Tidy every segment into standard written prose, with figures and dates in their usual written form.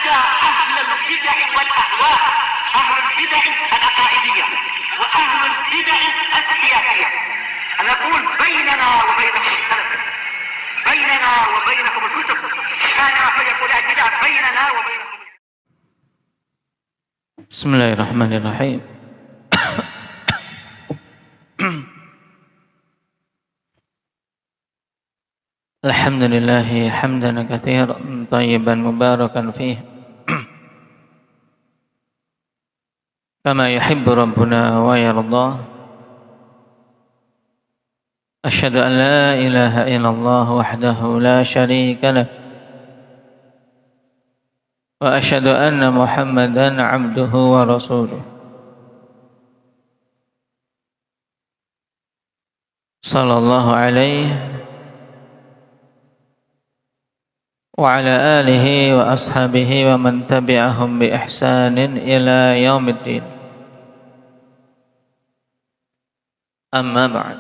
حتى أهل البدع والأهواء، أهل البدع العقائدية وأهل البدع السياسية. أنا أقول بيننا وبينكم السلف، بيننا وبينكم الكتب، كان فيقول البدع بيننا وبينكم. بسم الله الرحمن الرحيم. الحمد لله حمدا كثيرا طيبا مباركا فيه كما يحب ربنا ويرضاه. أشهد أن لا إله إلا الله وحده لا شريك له، وأشهد أن محمدا عبده ورسوله صلى الله عليه وعلى آله وأصحابه ومن تبعهم بإحسان إلى يوم الدين. Amma ba'd.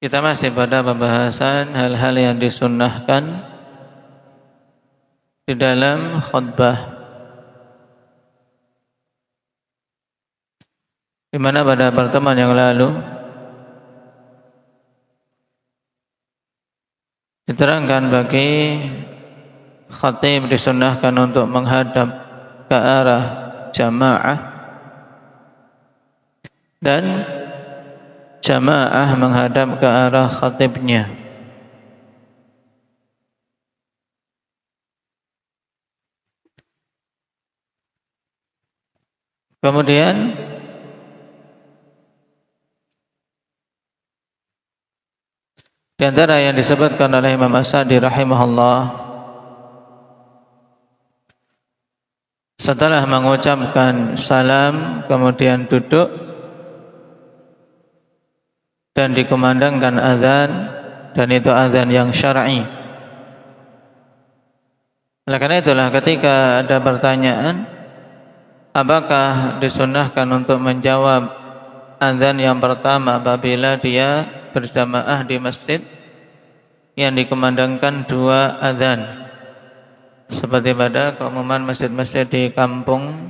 Kita masih pada pembahasan hal-hal yang disunnahkan di dalam khutbah, di mana pada pertemuan yang lalu diterangkan bagi khatib disunnahkan untuk menghadap ke arah jamaah dan jamaah menghadap ke arah khatibnya. Kemudian di antara yang disebutkan oleh Imam As-Sa'di rahimahullah, setelah mengucapkan salam kemudian duduk dan dikumandangkan azan, dan itu azan yang syar'i. Oleh karena itulah ketika ada pertanyaan apakah disunnahkan untuk menjawab azan yang pertama apabila dia berjamaah di masjid yang dikumandangkan dua azan, seperti pada keumuman masjid-masjid di kampung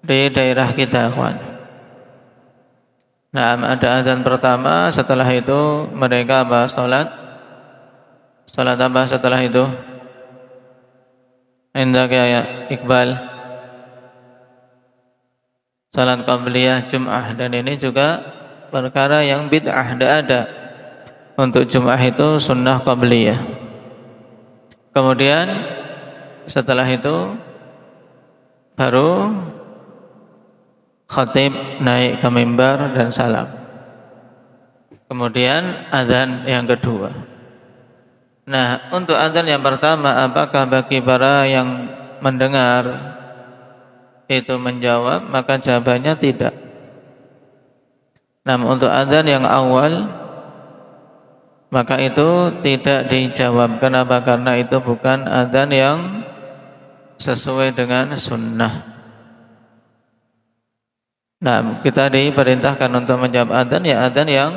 di daerah kita, kawan. Nah, ada azan pertama, setelah itu mereka salat apa setelah itu? Indak ya Iqbal, salat qabliyah Jum'ah, dan ini juga perkara yang bid'ah. Tidak ada untuk Jum'ah itu sunnah qabliyah. Kemudian setelah itu baru khatib naik ke mimbar dan salam. Kemudian azan yang kedua. Nah, untuk azan yang pertama apakah bagi para yang mendengar itu menjawab? Maka jawabannya tidak. Namun untuk azan yang awal maka itu tidak dijawab. Kenapa? Karena itu bukan azan yang sesuai dengan sunnah. Nah, kita diperintahkan untuk menjawab azan ya azan yang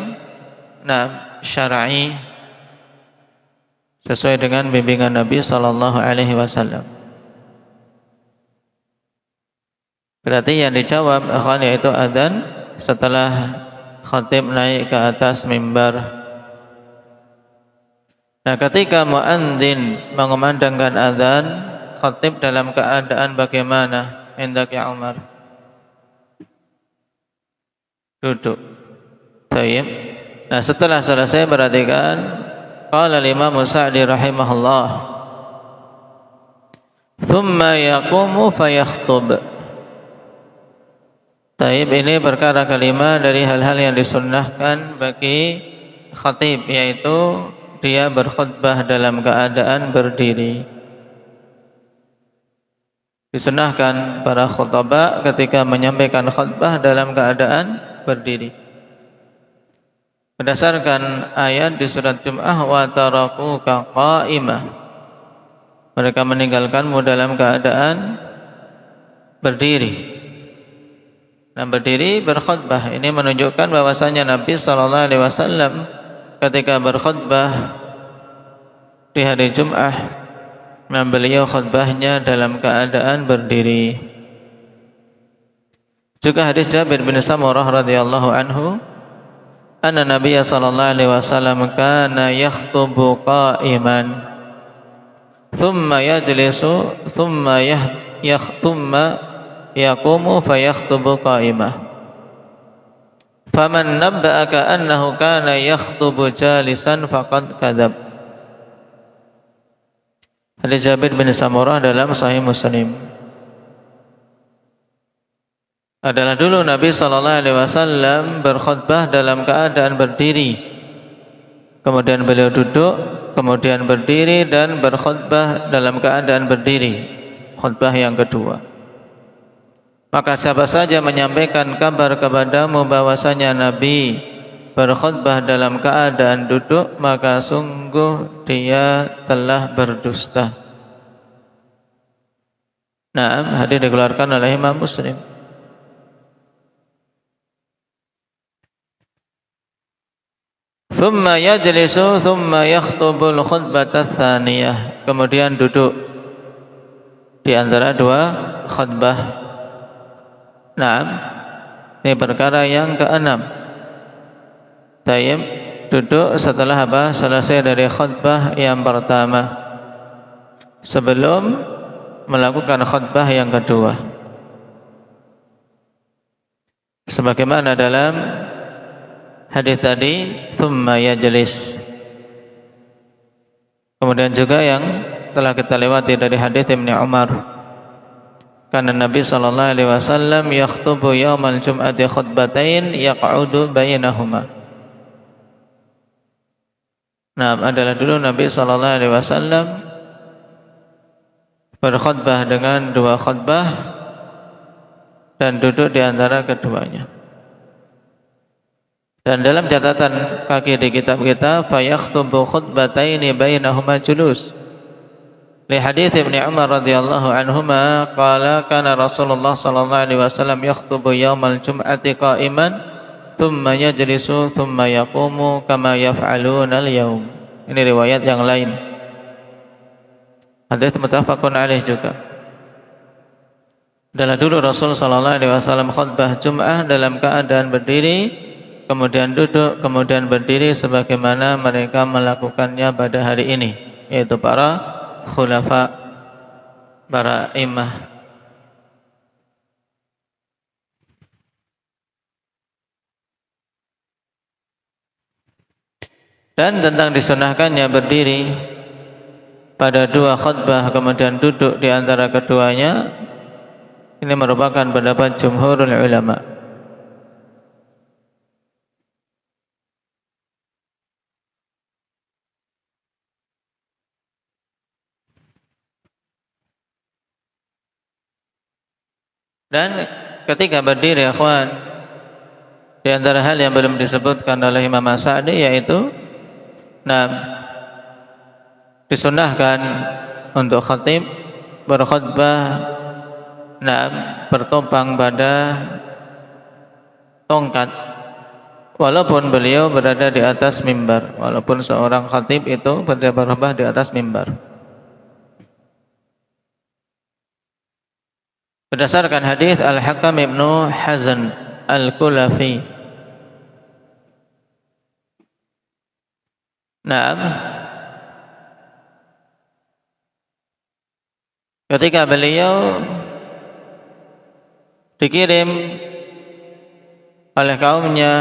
syar'i, sesuai dengan bimbingan Nabi sallallahu alaihi wasallam. Berarti yang dijawab akhwan yaitu azan setelah khatib naik ke atas mimbar. Nah, ketika muadzin mengumandangkan azan, khatib dalam keadaan bagaimana? Indak ya Umar? Duduk. Baik. Nah, setelah selesai perhatikan qala Imam Sa'di rahimahullah, "Tsumma yaqumu fayakhthub." Taib, ini perkara kelima dari hal-hal yang disunnahkan bagi khatib, yaitu dia berkhutbah dalam keadaan berdiri. Disunnahkan para khutbah ketika menyampaikan khutbah dalam keadaan berdiri. Berdasarkan ayat di surat Jum'ah, wa tarakuka qa'imah, mereka meninggalkanmu dalam keadaan berdiri. Nah, berdiri berkhutbah ini menunjukkan bahwasanya Nabi sallallahu alaihi wasallam ketika berkhutbah di hari Jum'ah, beliau khutbahnya dalam keadaan berdiri. Juga hadis Jabir bin Samurah radhiyallahu anhu, anna Nabiy sallallahu alaihi wasallam kana yakhutubu qa'iman, thumma yajlisu, thumma yaqumu fayakhtubu qa'imah. Faman nabba'aka annahu kana yakhutubu jalisan faqad kadzab. Hadis Jabir bin Samurah dalam Sahih Muslim. Adalah dulu Nabi SAW berkhutbah dalam keadaan berdiri, kemudian beliau duduk, kemudian berdiri dan berkhutbah dalam keadaan berdiri, khutbah yang kedua. Maka siapa saja menyampaikan kabar kepadamu bahwasanya Nabi berkhutbah dalam keadaan duduk, maka sungguh dia telah berdusta. Nah, hadis dikeluarkan oleh Imam Muslim. Thumma yajlisu thumma yakhtubul khutbata tsaniyah. Kemudian duduk di antara dua khutbah. Naam, ini perkara yang keenam. Tayyib, duduk setelah apa? Selesai dari khutbah yang pertama, sebelum melakukan khutbah yang kedua. Sebagaimana dalam hadis tadi, thumma yajlis. Kemudian juga yang telah kita lewati dari hadis Ibnu Umar, karena Nabi sallallahu alaihi wasallam yakhutubu yaumal jum'ati khutbatain yaq'udu bainahuma. Nah, adalah dulu Nabi sallallahu alaihi wasallam berkhutbah dengan dua khutbah dan duduk di antara keduanya. Dan dalam catatan kaki di kitab kita, fayakhtubu khutbataini bainahuma julus. Li hadits Ibnu Umar radhiyallahu anhuma qala kana Rasulullah sallallahu alaihi wasallam yakhutubu yaumal jum'ati qa'iman thumma yajlisu thumma yaqumu kama yaf'aluna al-yaum. Ini riwayat yang lain. Hadits muttafaqun alaih juga. Adalah dulu Rasul sallallahu alaihi wasallam khutbah Jum'ah dalam keadaan berdiri, kemudian duduk, kemudian berdiri sebagaimana mereka melakukannya pada hari ini, yaitu para khulafa, para imam. Dan tentang disunahkannya berdiri pada dua khutbah kemudian duduk di antara keduanya, ini merupakan pendapat jumhurul ulama. Dan ketika berdiri, akhwan, di antara hal yang belum disebutkan oleh Imam As-Sa'di yaitu, disunahkan untuk khatib berkhutbah bertopang pada tongkat, walaupun beliau berada di atas mimbar, walaupun seorang khatib itu berkhutbah di atas mimbar. Berdasarkan hadis Al-Hakam Ibnu Hazn Al-Kulafi. Ketika beliau dikirim oleh kaumnya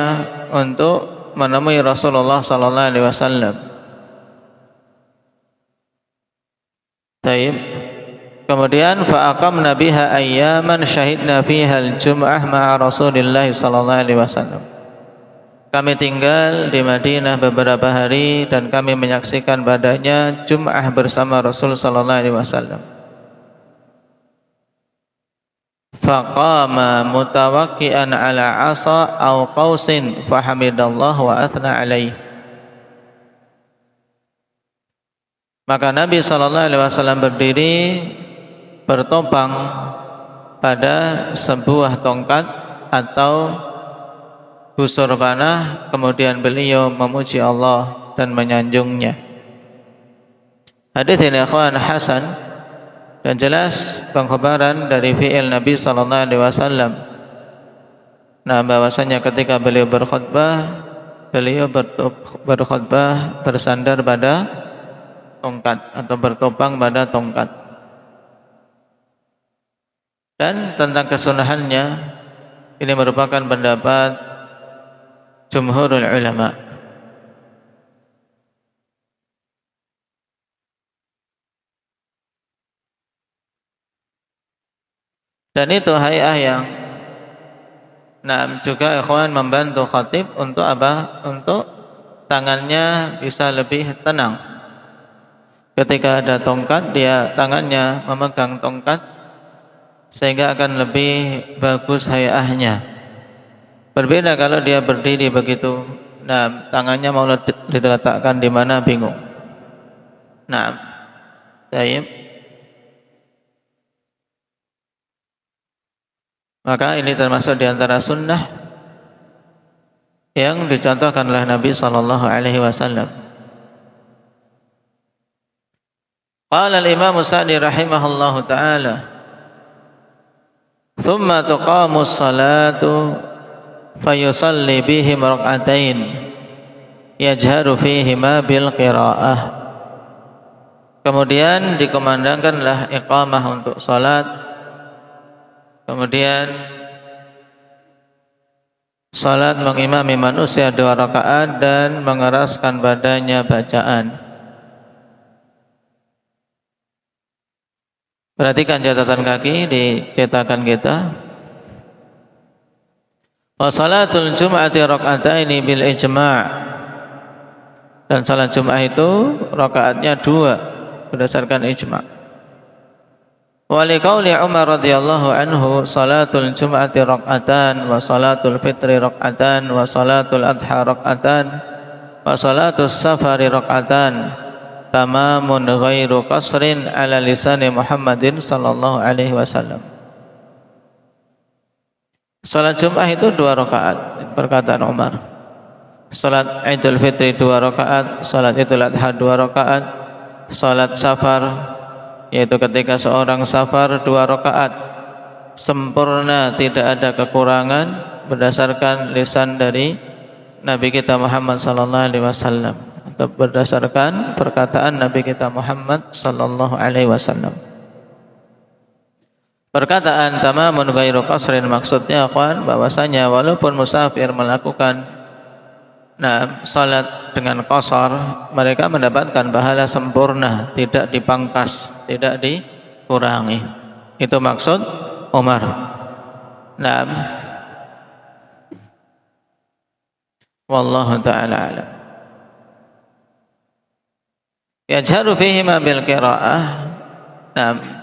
untuk menemui Rasulullah sallallahu alaihi wasallam. Taib. Kemudian fa'aqamna biha ayyaman syahidna fiha al-jum'ah ma'a Rasulillah sallallahu alaihi wasallam. Kami tinggal di Madinah beberapa hari dan kami menyaksikan padanya Jum'ah bersama Rasul sallallahu alaihi wasallam. Faqama mutawakki'an ala 'asa aw qausin fahamidallah wa athna alaihi. Maka Nabi sallallahu alaihi wasallam berdiri bertopang pada sebuah tongkat atau busur panah, kemudian beliau memuji Allah dan menyanjungnya. Hadis ini ikhwan hasan dan jelas pengkhabaran dari fi'il Nabi sallallahu alaihi wasallam. Nah, bahwasanya ketika beliau berkhutbah, beliau berkhutbah bersandar pada tongkat atau bertopang pada tongkat. Dan tentang kesunahannya, ini merupakan pendapat jumhurul ulama. Dan itu hay'ah yang juga ikhwan membantu khatib untuk apa? Untuk tangannya bisa lebih tenang. Ketika ada tongkat, dia tangannya memegang tongkat sehingga akan lebih bagus hay'ahnya. Berbeda kalau dia berdiri begitu, tangannya mau diletakkan di mana bingung. Baik. Maka ini termasuk di antara sunnah yang dicontohkan oleh Nabi sallallahu alaihi wasallam. Qala al-Imam Sa'di rahimahullahu taala, "Tsumma tuqamu as-salatu fayusalli bihim rak'atain yajharu fihima bil qira'ah." Kemudian dikumandangkanlah iqamah untuk salat. Kemudian salat mengimami manusia 2 rakaat dan mengeraskan badannya bacaan. Perhatikan catatan kaki di cetakan kita. Wa salatul jum'ati rak'ataini bil ijma'. Dan salat Jumat itu rakaatnya 2 berdasarkan ijma'. Wa liqauli Umar radhiyallahu anhu salatul jum'ati rak'atan wa salatul fitri rak'atan wa salatul adha rak'atan wa salatus safari rak'atan tamamun ghairu qasrin ala lisani Muhammadin sallallahu alaihi wasallam. Salat Jumat itu 2 rakaat, perkataan Umar. Salat Idul Fitri 2 rakaat, salat Idul Adha 2 rakaat, salat safar yaitu ketika seorang safar 2 rakaat sempurna, tidak ada kekurangan berdasarkan lisan dari Nabi kita Muhammad sallallahu alaihi wasallam. Berdasarkan perkataan Nabi kita Muhammad sallallahu alaihi wasallam. Perkataan tamamun ghairu qasrin maksudnya kawan bahwasanya walaupun musafir melakukan salat dengan qasar, mereka mendapatkan pahala sempurna, tidak dipangkas, tidak dikurangi. Itu maksud Umar. Wallahu taala alam. Yajharu fihima bil qiraah.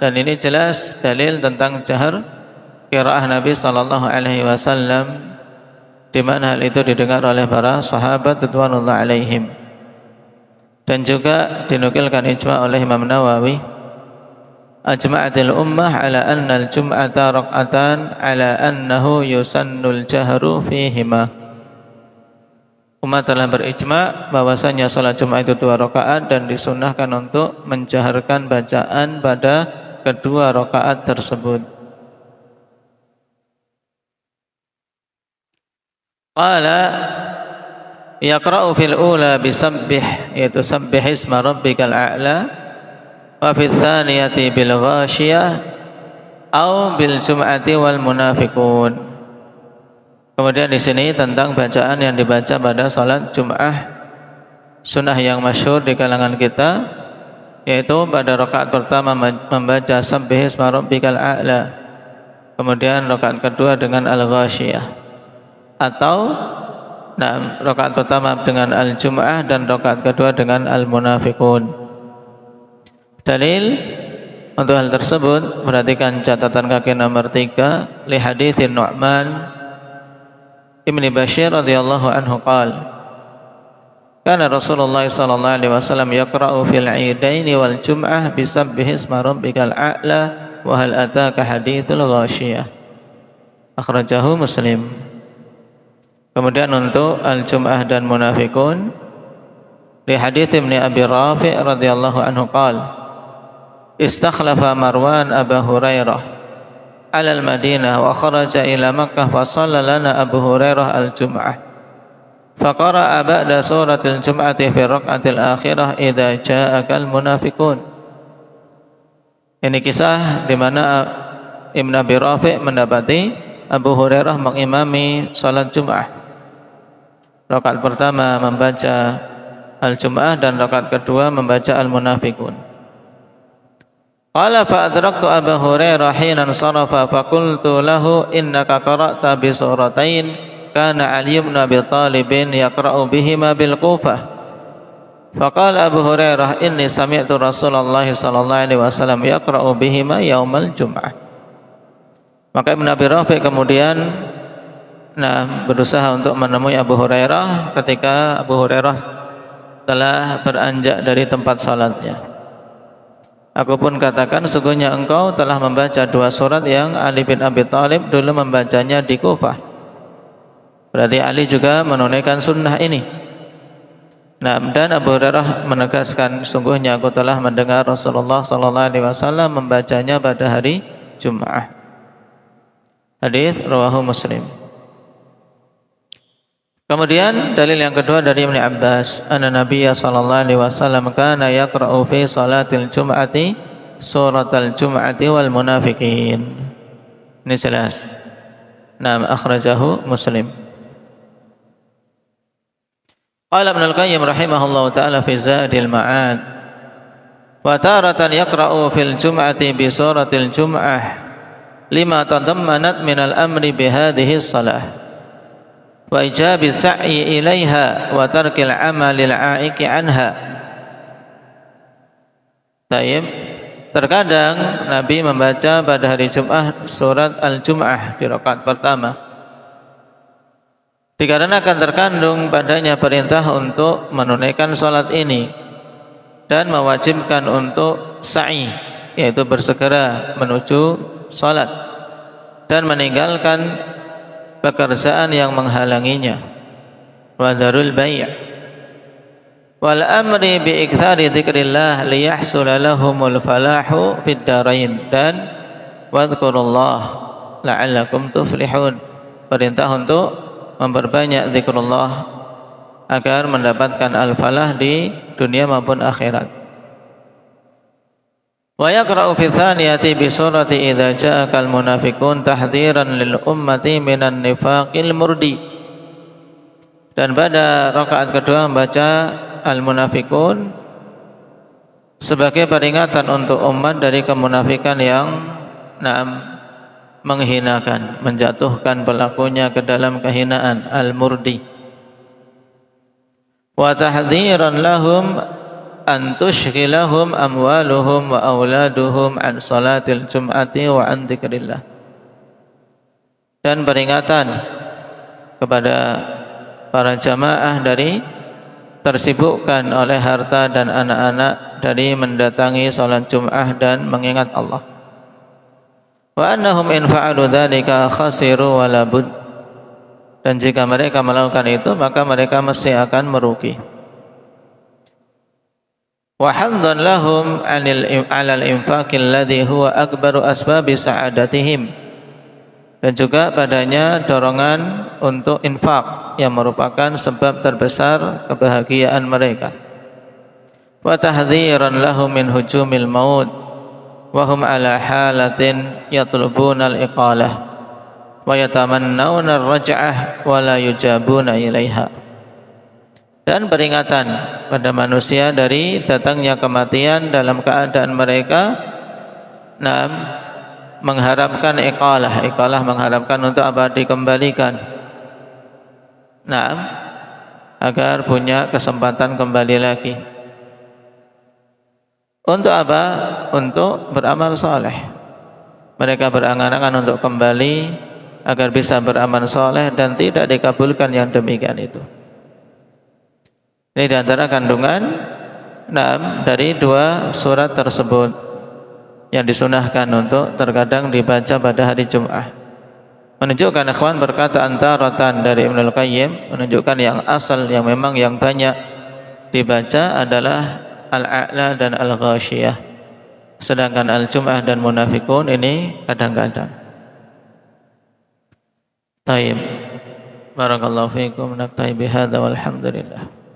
Dan ini jelas dalil tentang jahar qiraah Nabi sallallahu alaihi wasallam, di mana hal itu didengar oleh para sahabat radhiyallahu alaihim. Dan juga dinukilkan ijma' oleh Imam Nawawi, ajma'atil ummah ala anna al-jum'ata rak'atan ala annahu yusannul jahru fihima. Umat telah berijma' bahwasanya salat Jumat itu 2 rakaat dan disunnahkan untuk menjaharkan bacaan pada kedua rakaat tersebut. Qala yaqra'u fil ula bisabbih, yaitu sabbih isma rabbikal a'la, wa fil tsaniyati bil ghashiyah au bil jum'ati wal munafiqun. Kemudian di sini tentang bacaan yang dibaca pada salat Jumat, sunnah yang masyhur di kalangan kita, yaitu pada rakaat pertama membaca sabbih isma rabbikal a'la, kemudian rakaat kedua dengan al-ghashiyah, atau rakaat pertama dengan al-jum'ah dan rakaat kedua dengan al-munafiqun. Dalil untuk hal tersebut, perhatikan catatan kaki nomor 3, li haditsin Nu'man Ibn Bashir radhiyallahu anhu qala, kana Rasulullah sallallahu alaihi wasallam yaqra'u fil 'idaini wal jum'ah bisabbih isma rabbikal a'la wa hal ataka hadithul ghashiyah. Akhrajahu Muslim. Kemudian untuk al-jum'ah dan munafiqun, Di hadits Ibnu Abi Rafi' radhiyallahu anhu qala istakhlafa Marwan Abu Hurairah ala al-Madinah wa kharaja ila Makkah fa shalla lana Abu Hurairah al-Jum'ah fa qara'a ba'da suratil Jum'ati fi raq'atil akhirah idza ja'akal munafiqun. Ini kisah di mana Ibnu Abi Rafi' mendapati Abu Hurairah mengimami salat Jum'ah. Rakaat pertama membaca Al-Jum'ah dan rakaat kedua membaca Al-Munafiqun. Qala fa adraktu Abu Hurairah hina sarafa fa qultu lahu innaka qara'ta bi suratain kana Ali bin Abi Thalib yaqra'u bihima bil Kufah. Fa qala Abu Hurairah inni sami'tu Rasulullah sallallahu alaihi wasallam yaqra'u bihima yaumal Jum'ah. Maka Ibnu Abi Rafi' kemudian berusaha untuk menemui Abu Hurairah ketika Abu Hurairah telah beranjak dari tempat salatnya. Aku pun katakan sesungguhnya engkau telah membaca dua surat yang Ali bin Abi Thalib dulu membacanya di Kufah. Berarti Ali juga menunaikan sunnah ini. Dan Abu Hurairah menegaskan sungguhnya aku telah mendengar Rasulullah sallallahu alaihi wasallam membacanya pada hari Jum'ah. Hadis rawahu Muslim. Kemudian dalil yang kedua dari Ibnu Abbas, anna Nabiyya sallallahu alaihi wasallam kana yaqra'u fi salatil jum'ati suratal jum'ati wal munafiqin. Ini jelas. Akhrajahu Muslim. Qala Ibnu Al-Qayyim rahimahullahu taala fi Zadil Ma'ad wa taratan yaqra'u fil jum'ati bi suratil jum'ah lima tadammanat minal amri bi hadhihi shalah wa ijabi sa'i ilaiha wa tarkil amalil a'iqi anha. Taib. Terkadang Nabi membaca pada hari Jum'ah surat Al-Jum'ah di rakaat pertama dikarenakan terkandung padanya perintah untuk menunaikan salat ini dan mewajibkan untuk sa'i, yaitu bersegera menuju salat dan meninggalkan pekerjaan yang menghalanginya. Wa dzarul bai' wal amri bi iktsari dzikrillah liyahsula lahumul falahu fid darain dan wadhkurullah la'allakum tuflihun. Perintah untuk memperbanyak zikrullah agar mendapatkan al-falah di dunia maupun akhirat. Wa yaqra'u fi tsaniyati bi surati idza ja'akal munafiqun tahdhiran lil ummati minan nifaqil murdi. Dan pada rakaat kedua membaca al-munafiqun sebagai peringatan untuk umat dari kemunafikan yang menghinakan, menjatuhkan pelakunya ke dalam kehinaan, al-murdi. Wa tahdhiran lahum an tushghilahum amwaluhum wa auladuhum an salatil jum'ati wa an dzikrillah. Dan peringatan kepada para jamaah dari tersibukkan oleh harta dan anak-anak dari mendatangi salat Jum'ah dan mengingat Allah. Wa annahum in fa'alu dzalika khasiru wa labud. Dan jika mereka melakukan itu maka mereka mesti akan merugi. Wa haddan lahum 'alal infaqil ladzi huwa akbaru asbabi sa'adatihim. Dan juga padanya dorongan untuk infak yang merupakan sebab terbesar kebahagiaan mereka. Wa tahdhiran lahum min hujumil maut wa hum 'ala halatin yatlubuna al-iqalah wa yatamannawna ar-raj'ah wa la yujabuna ilaiha. Dan peringatan pada manusia dari datangnya kematian dalam keadaan mereka mengharapkan iqalah. Iqalah mengharapkan untuk apa? Dikembalikan. Agar punya kesempatan kembali lagi. Untuk apa? Untuk beramal saleh. Mereka berangan-angan untuk kembali agar bisa beramal saleh dan tidak dikabulkan yang demikian itu. Ini di antara kandungan dari dua surat tersebut yang disunahkan untuk terkadang dibaca pada hari Jum'ah. Menunjukkan ikhwan berkata antaratan dari Ibnu Al-Qayyim, menunjukkan yang asal yang memang yang banyak dibaca adalah Al-A'la dan Al-Ghasyiyah. Sedangkan Al-Jum'ah dan Munafikun ini kadang-kadang. Taib. Barakallahu fiikum. Naktafi bihadza walhamdulillah.